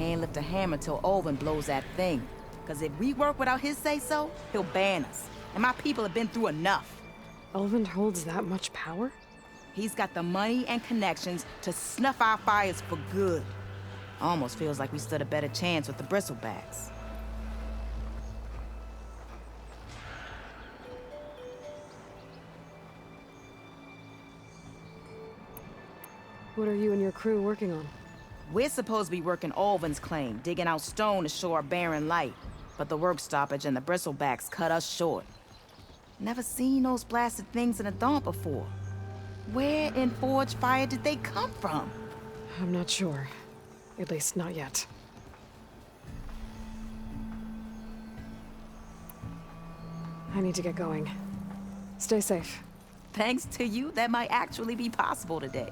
can't lift a hammer till Olvin blows that thing. Because if we work without his say-so, he'll ban us. And my people have been through enough. Olvin holds that much power? He's got the money and connections to snuff our fires for good. Almost feels like we stood a better chance with the Bristlebacks. What are you and your crew working on? We're supposed to be working Olvin's claim, digging out stone to show our barren light. But the work stoppage and the Bristlebacks cut us short. Never seen those blasted things in a Dawn before. Where in Forge Fire did they come from? I'm not sure. At least not yet. I need to get going. Stay safe. Thanks to you, that might actually be possible today.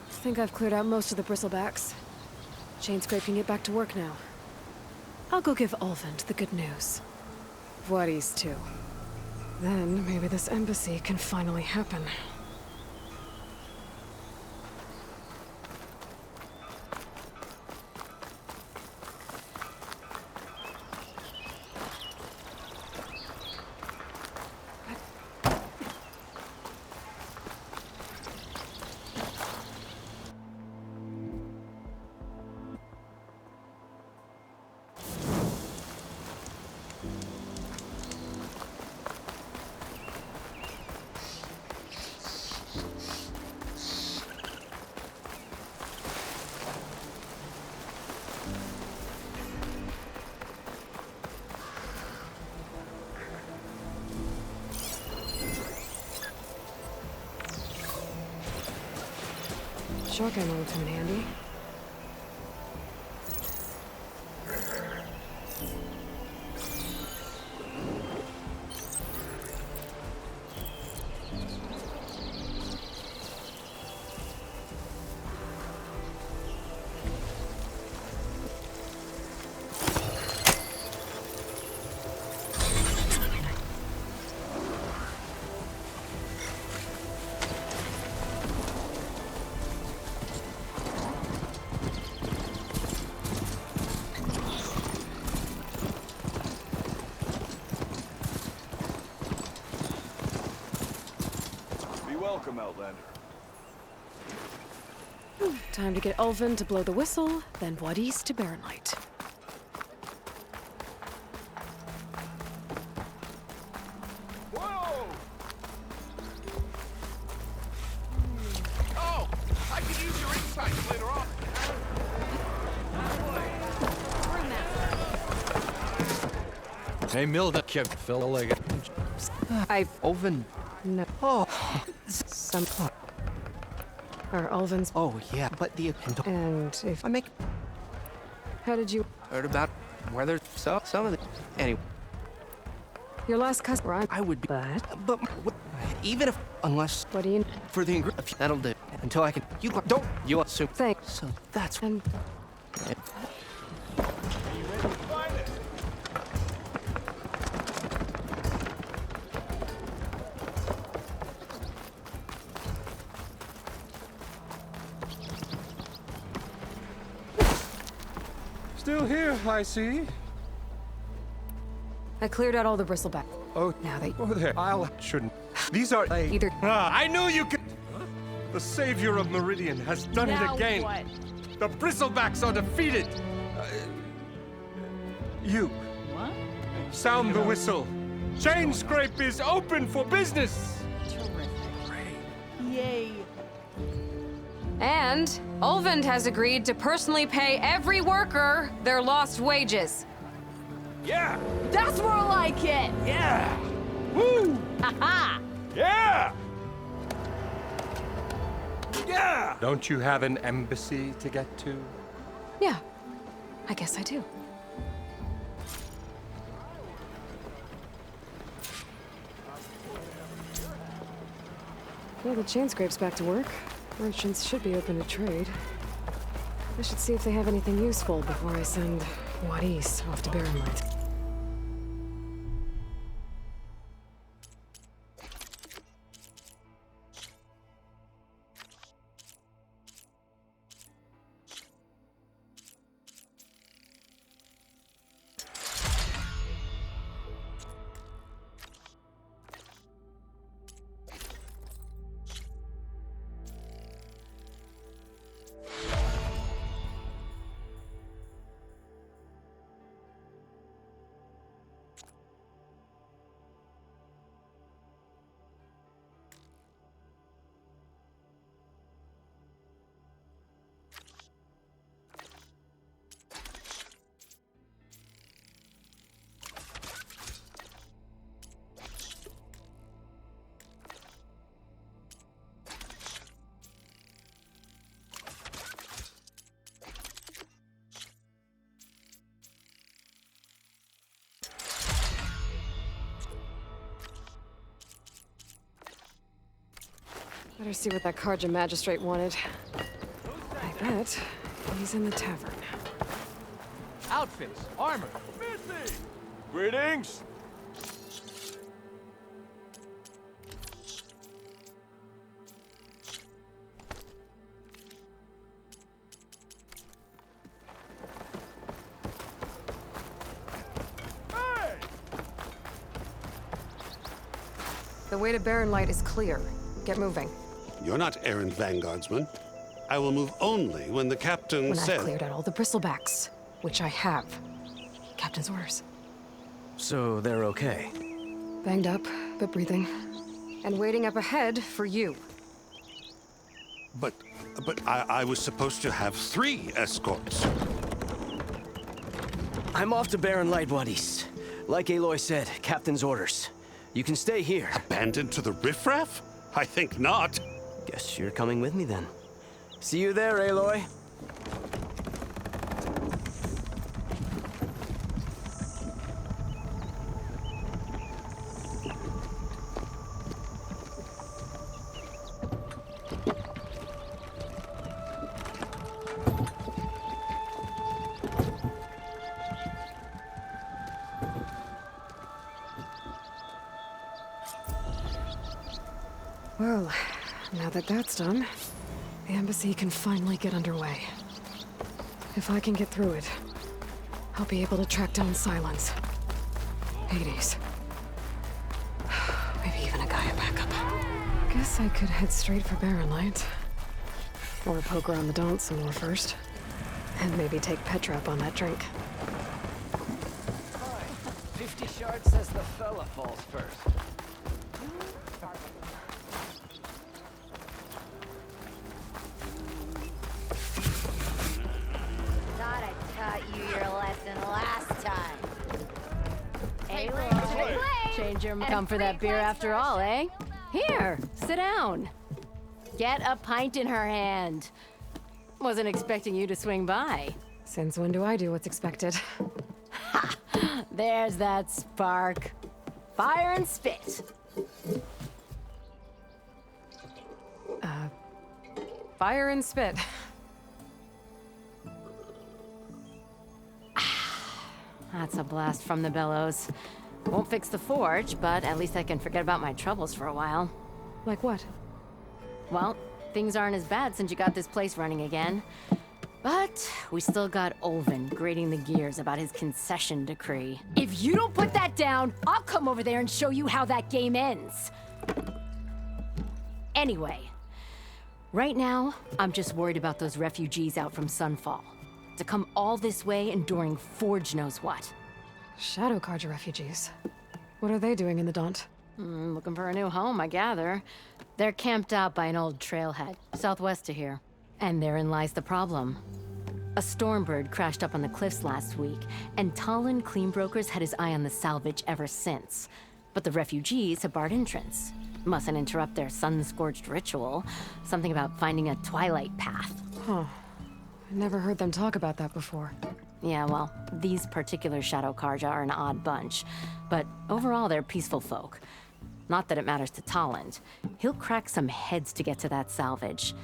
I think I've cleared out most of the Bristlebacks. Chainscrape can get back to work now. I'll go give Olvin the good news. Voorhis too. Then maybe this embassy can finally happen. Shotgun will come in handy. Welcome, Outlander. Time to get Olvin to blow the whistle, then Voorhis to Barren Light. Whoa! Oh! I can use your insights later on. Hey, Milda, kid, Phil, like Olvin. No. Oh, Some... Are Olvin's... oh yeah, but the And if... I make How did you... heard about where there's some of the anyway. Your last customer, I would be, But... even if unless What do you... for the that'll do until I can. You don't you assume. Thanks. So that's And... Still here, I see. I cleared out all the Bristleback. Oh, Now they... oh there. Shouldn't. These are... Either... I knew you could... The savior of Meridian has done it again. What? The Bristlebacks are defeated. You. What? Sound the whistle. Chainscrape is open for business. Terrific. Yay. And Olvin has agreed to personally pay every worker their lost wages. Yeah. That's more like it! Yeah. Woo. Ha! Yeah. Yeah. Don't you have an embassy to get to? Yeah, I guess I do. Well, the Chainscrape's back to work. Merchants should be open to trade. I should see if they have anything useful before I send Voorhis off to Barren Light. Better see what that Karja magistrate wanted. I bet he's in the tavern. Outfits, armor. Greetings. The way to Barren Light is clear. Get moving. You're not errant vanguardsman. I will move only when the captain When says... I've cleared out all the bristlebacks, which I have. Captain's orders. So they're okay. Banged up, but breathing. And waiting up ahead for you. But I was supposed to have 3 escorts. I'm off to Barren Light, buddies. Like Aloy said, captain's orders. You can stay here. Abandoned to the riffraff? I think not. Guess you're coming with me then. See you there, Aloy. Well, now that that's done, the embassy can finally get underway. If I can get through it, I'll be able to track down Silence. Hades. Maybe even a Gaia backup. Guess I could head straight for Barren Light. Or poke around the Daunt some more first. And maybe take Petra up on that drink. 50 shards says the fella falls first. Thought I taught you your lesson last time. Change your come for that beer after all, eh? Here, sit down. Get a pint in her hand. Wasn't expecting you to swing by. Since when do I do what's expected? There's that spark. Fire and spit. Fire and spit. That's a blast from the bellows. Won't fix the forge, but at least I can forget about my troubles for a while. Like what? Well, things aren't as bad since you got this place running again. But we still got Olvin grating the gears about his concession decree. If you don't put that down, I'll come over there and show you how that game ends. Anyway, right now, I'm just worried about those refugees out from Sunfall. To come all this way enduring Forge knows what. Shadow Karja refugees. What are they doing in the Daunt? Looking for a new home, I gather. They're camped out by an old trailhead, southwest of here. And therein lies the problem. A Stormbird crashed up on the cliffs last week, and Talon Cleanbrokers had his eye on the salvage ever since. But the refugees have barred entrance. Mustn't interrupt their sun-scorched ritual. Something about finding a twilight path. Huh. I never heard them talk about that before. Yeah, well, these particular Shadow Karja are an odd bunch. But overall, they're peaceful folk. Not that it matters to Talon. He'll crack some heads to get to that salvage.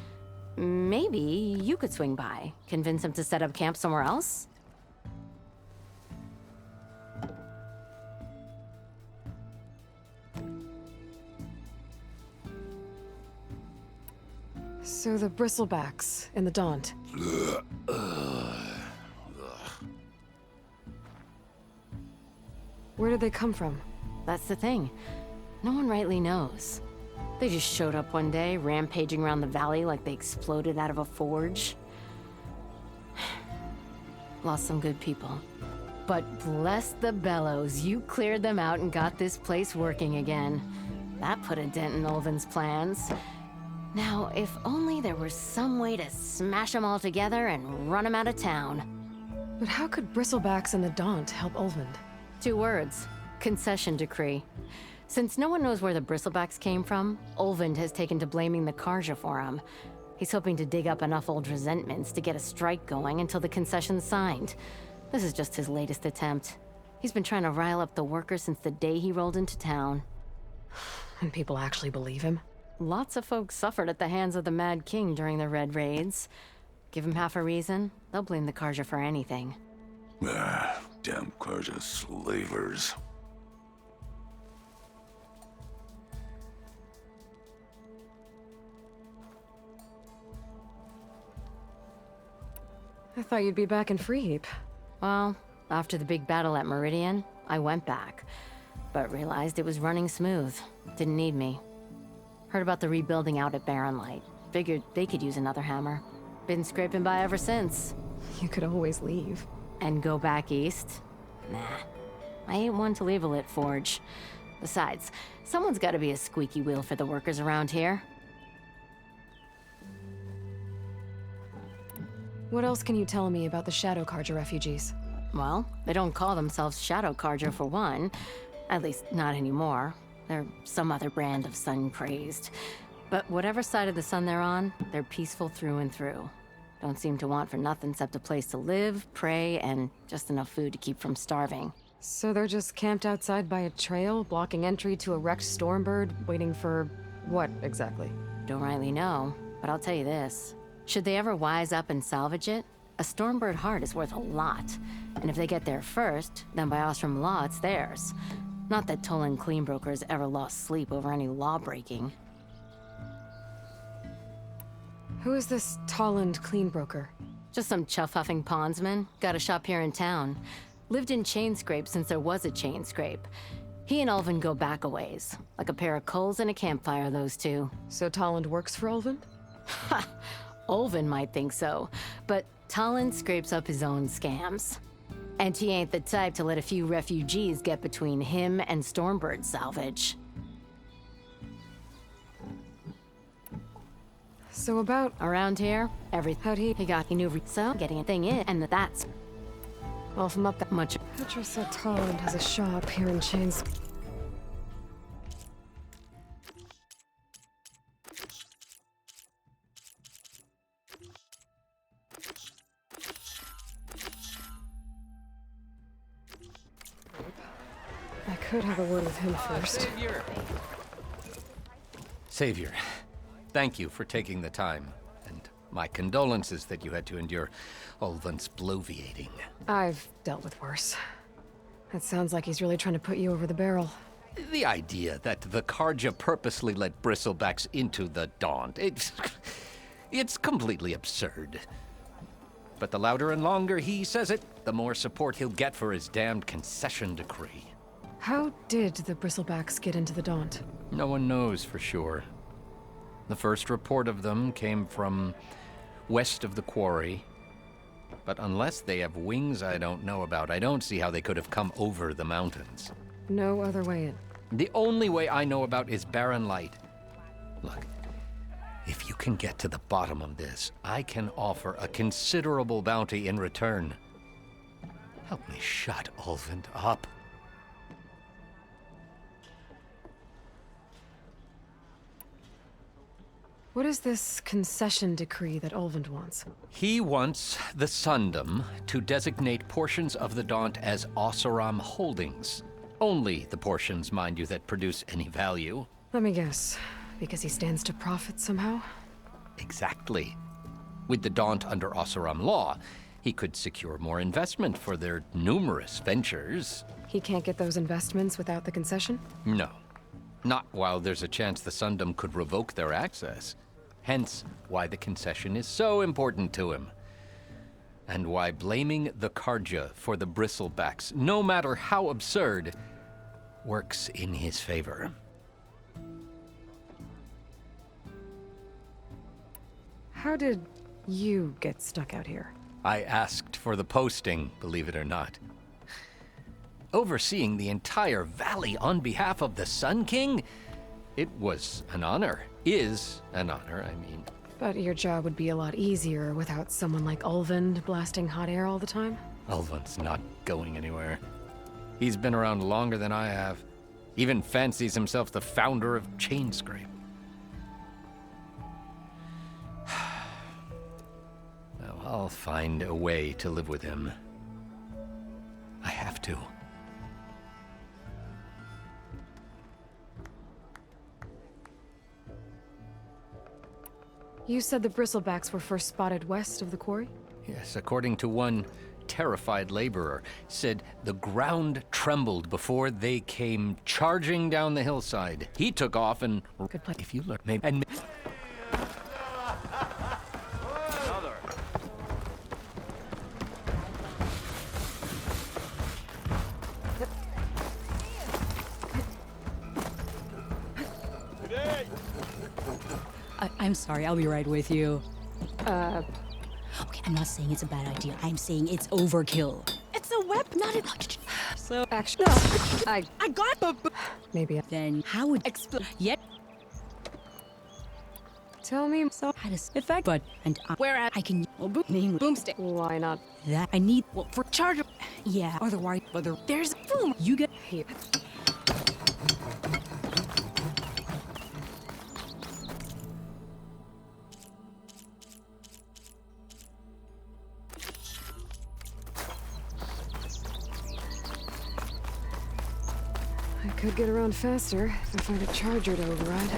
Maybe you could swing by, convince him to set up camp somewhere else? So the bristlebacks in the Daunt. Where did they come from? That's the thing. No one rightly knows. They just showed up one day, rampaging around the valley like they exploded out of a forge. Lost some good people. But bless the bellows, you cleared them out and got this place working again. That put a dent in Olvin's plans. Now, if only there was some way to smash them all together and run them out of town. But how could bristlebacks in the Daunt help Olvin? 2 words. Concession decree. Since no one knows where the bristlebacks came from, Olvind has taken to blaming the Karja for him. He's hoping to dig up enough old resentments to get a strike going until the concession's signed. This is just his latest attempt. He's been trying to rile up the workers since the day he rolled into town. And people actually believe him? Lots of folks suffered at the hands of the Mad King during the Red Raids. Give them half a reason, they'll blame the Carja for anything. Ah, damn Carja slavers. I thought you'd be back in Freeheap. Well, after the big battle at Meridian, I went back, but realized it was running smooth. Didn't need me. Heard about the rebuilding out at Barren Light. Figured they could use another hammer. Been scraping by ever since. You could always leave. And go back east? Nah. I ain't one to leave a lit forge. Besides, someone's gotta be a squeaky wheel for the workers around here. What else can you tell me about the Shadow Carja refugees? Well, they don't call themselves Shadow Carja for one. At least, not anymore. They're some other brand of sun-crazed. But whatever side of the sun they're on, they're peaceful through and through. Don't seem to want for nothing except a place to live, pray, and just enough food to keep from starving. So they're just camped outside by a trail, blocking entry to a wrecked Stormbird, waiting for what exactly? Don't rightly know, but I'll tell you this. Should they ever wise up and salvage it, a Stormbird heart is worth a lot. And if they get there first, then by Ostrom law, it's theirs. Not that Tolan Cleanbrokers ever lost sleep over any law-breaking. Who is this Tolland Cleanbroker? Just some chuff-huffing pondsman. Got a shop here in town. Lived in Chainscrape since there was a Chainscrape. He and Ulvin go back a ways. Like a pair of coals and a campfire, those two. So Tolland works for Ulvin? Ha! Ulvin might think so, but Tolland scrapes up his own scams. And he ain't the type to let a few refugees get between him and Stormbird salvage. So about... Around here, How'd he... he knew so getting a thing in, and that's Well, from up that much. Petra said Tolland has a shop here in Chains. I could have a word with him first. Savior, thank you for taking the time, and my condolences that you had to endure Ulvin's bloviating. I've dealt with worse. It sounds like he's really trying to put you over the barrel. The idea that the Carja purposely let Bristlebacks into the Daunt, it's completely absurd. But the louder and longer he says it, the more support he'll get for his damned concession decree. How did the Bristlebacks get into the Daunt? No one knows for sure. The first report of them came from west of the quarry. But unless they have wings I don't know about, I don't see how they could have come over the mountains. No other way in. The only way I know about is Barren Light. Look, if you can get to the bottom of this, I can offer a considerable bounty in return. Help me shut Ulvin up. What is this concession decree that Ulvin wants? He wants the Sundom to designate portions of the Daunt as Oseram holdings. Only the portions, mind you, that produce any value. Let me guess. Because he stands to profit somehow? Exactly. With the Daunt under Oseram law, he could secure more investment for their numerous ventures. He can't get those investments without the concession? No. Not while there's a chance the Sundom could revoke their access. Hence, why the concession is so important to him. And why blaming the Carja for the Bristlebacks, no matter how absurd, works in his favor. How did you get stuck out here? I asked for the posting, believe it or not. Overseeing the entire valley on behalf of the Sun King? It was an honor. Is an honor, I mean. But your job would be a lot easier without someone like Ulvin blasting hot air all the time? Ulvin's not going anywhere. He's been around longer than I have. Even fancies himself the founder of Chainscrape. Well, I'll find a way to live with him. I have to. You said the bristlebacks were first spotted west of the quarry? Yes, according to one terrified laborer, said the ground trembled before they came charging down the hillside. He took off and... Good plan. If you look, maybe... And... I'm sorry, I'll be right with you. Okay, I'm not saying it's a bad idea. I'm saying it's overkill. It's a weapon, not a... So, actually, I got... maybe. Then how would... Yet... Tell me, So, how does effect, but... And where I can... Well, boomstick. why not? That I need... Well, for charger... Yeah, otherwise... There's... Boom! You get... Here. I could get around faster if I find a charger to override.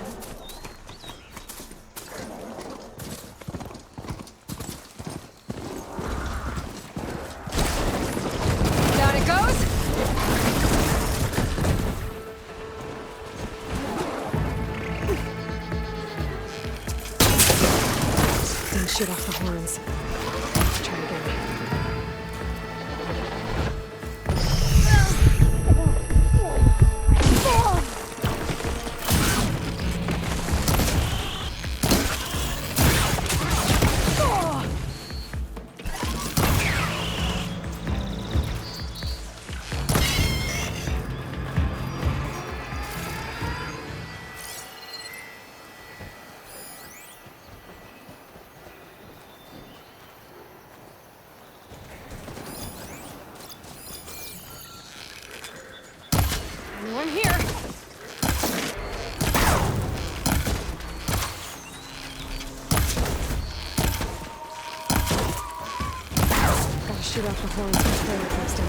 Down it goes! Then shit off the horns. Let's try again. Anyone here? Gotta shoot off the horns before it comes down.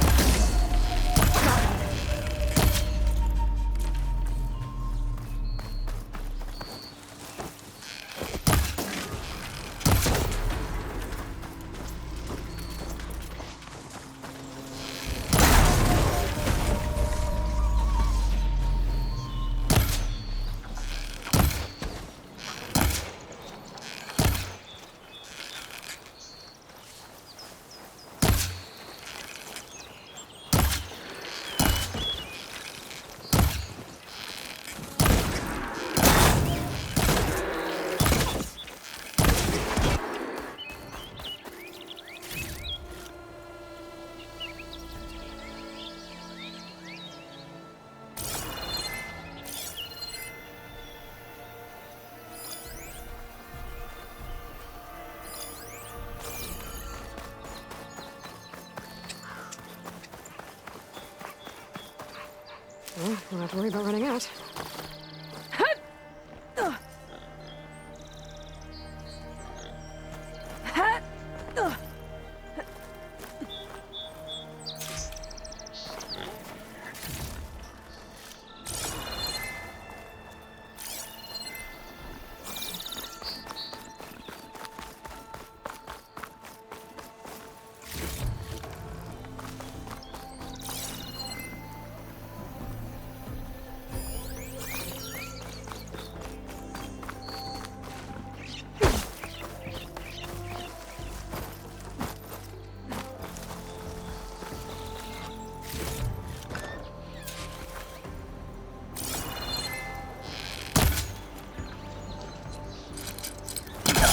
Well, don't have to worry about running out.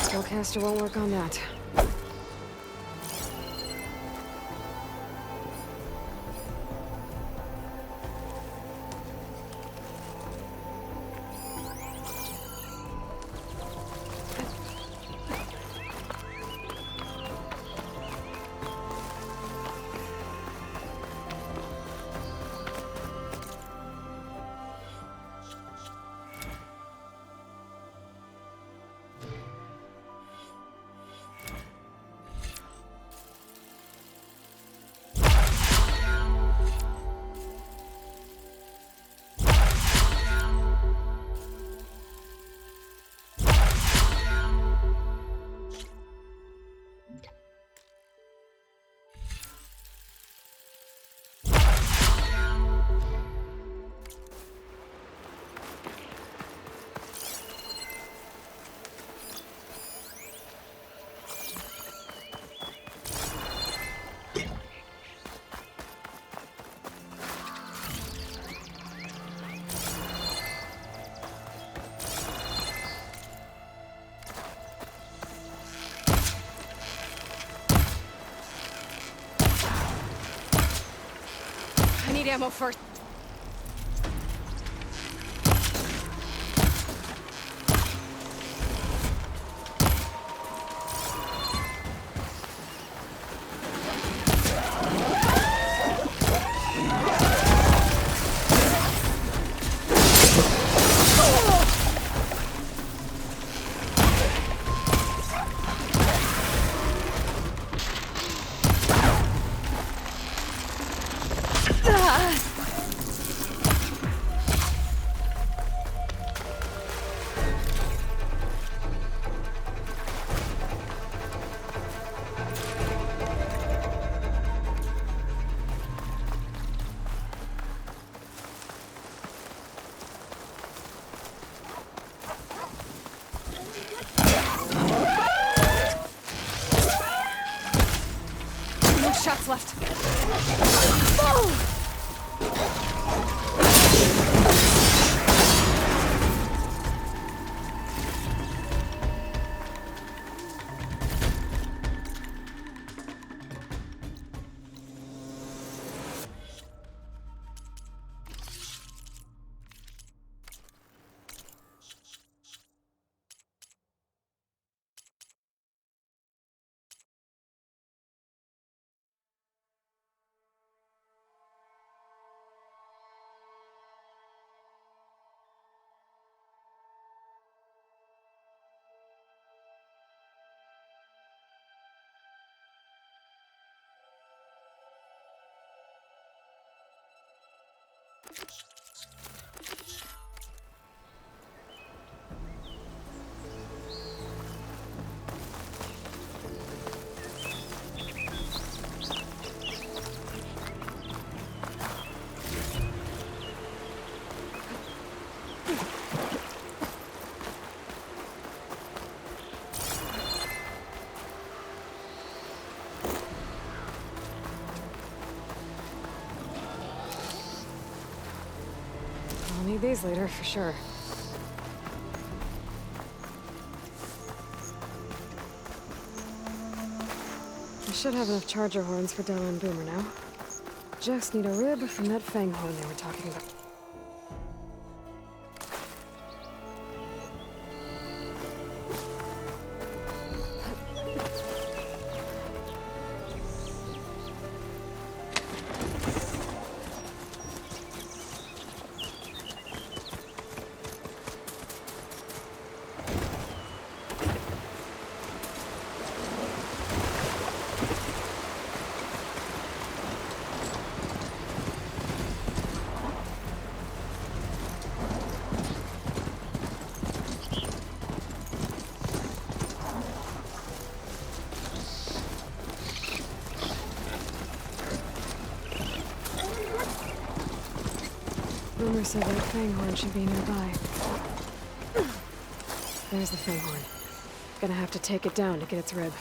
Spellcaster won't work on that. need ammo first. No shots left. I'll need these later, for sure. I should have enough charger horns for Della and Boomer now. Just need a rib from that fang horn they were talking about. Boomer said that fanghorn should be nearby. There's the fanghorn. Gonna have to take it down to get its rib.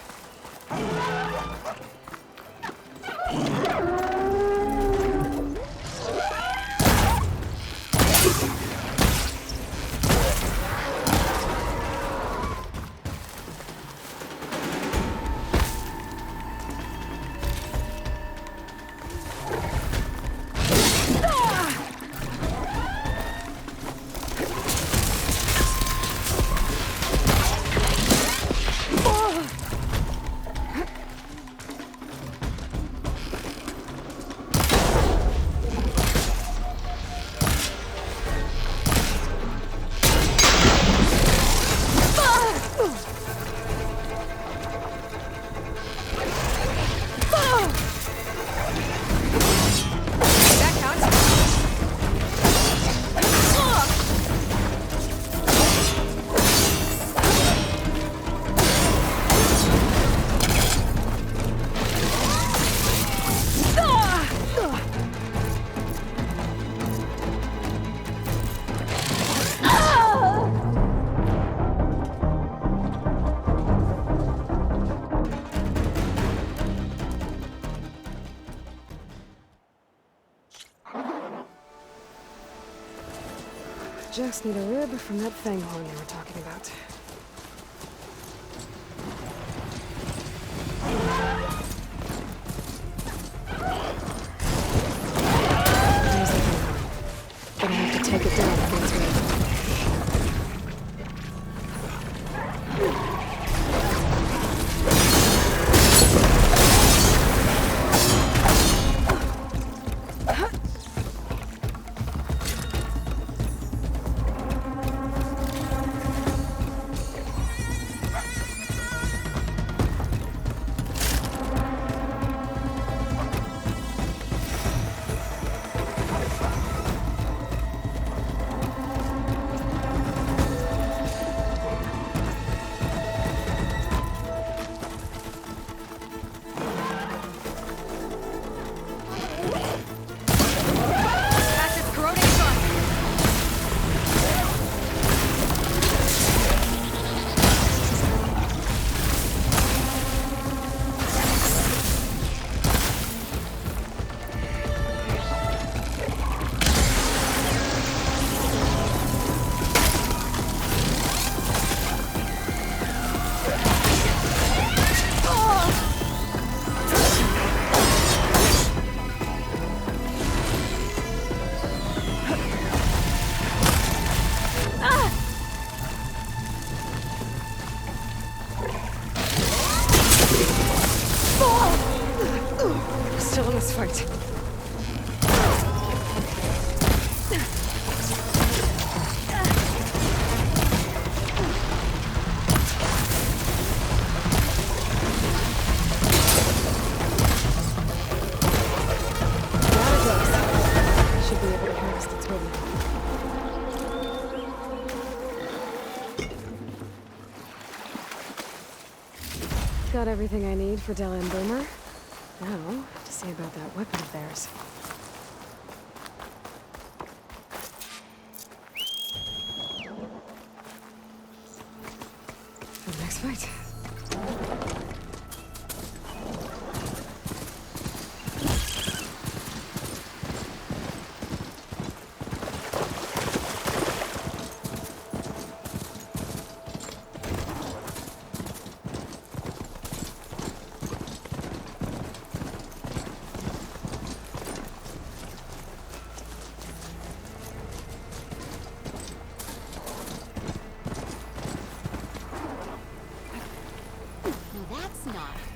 Just need a rib from that fanghorn they were talking about. next fight. Should be able to harvest its wood. Got everything I need for Della and Boomer. Now, to see about that weapon of theirs. For the next fight. That's not